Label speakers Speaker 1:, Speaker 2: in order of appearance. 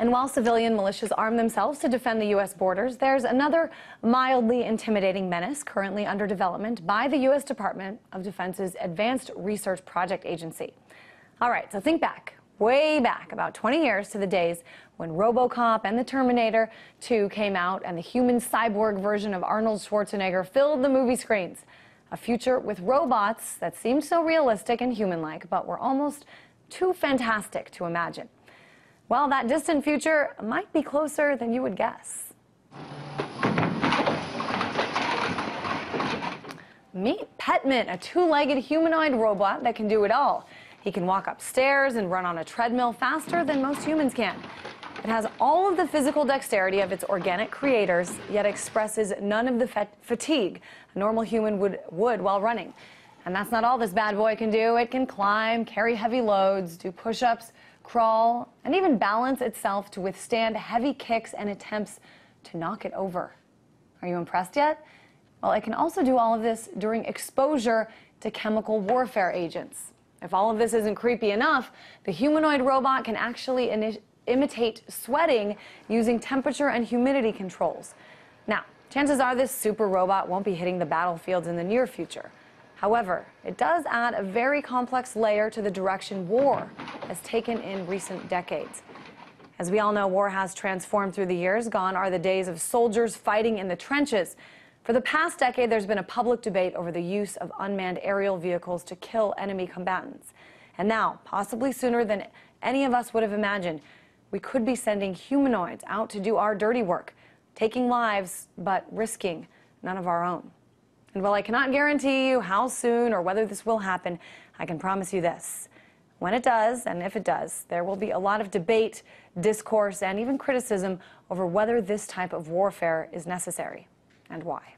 Speaker 1: And while civilian militias arm themselves to defend the U.S. borders, there's another mildly intimidating menace currently under development by the U.S. Department of Defense's Advanced Research Project Agency. All right, so think back, way back, about 20 years to the days when RoboCop and the Terminator 2 came out and the human cyborg version of Arnold Schwarzenegger filled the movie screens. A future with robots that seemed so realistic and human-like, but were almost too fantastic to imagine. Well, that distant future might be closer than you would guess. Meet Petman, a two-legged humanoid robot that can do it all. He can walk upstairs and run on a treadmill faster than most humans can. It has all of the physical dexterity of its organic creators, yet expresses none of the fatigue a normal human would while running. And that's not all this bad boy can do. It can climb, carry heavy loads, do push-ups, crawl, and even balance itself to withstand heavy kicks and attempts to knock it over. Are you impressed yet? Well, it can also do all of this during exposure to chemical warfare agents. If all of this isn't creepy enough, the humanoid robot can actually imitate sweating using temperature and humidity controls. Now, chances are this super robot won't be hitting the battlefields in the near future. However, it does add a very complex layer to the direction war has taken in recent decades. As we all know, war has transformed through the years. Gone are the days of soldiers fighting in the trenches. For the past decade, there's been a public debate over the use of unmanned aerial vehicles to kill enemy combatants. And now, possibly sooner than any of us would have imagined, we could be sending humanoids out to do our dirty work, taking lives, but risking none of our own. And while I cannot guarantee you how soon or whether this will happen, I can promise you this. When it does, and if it does, there will be a lot of debate, discourse, and even criticism over whether this type of warfare is necessary and why.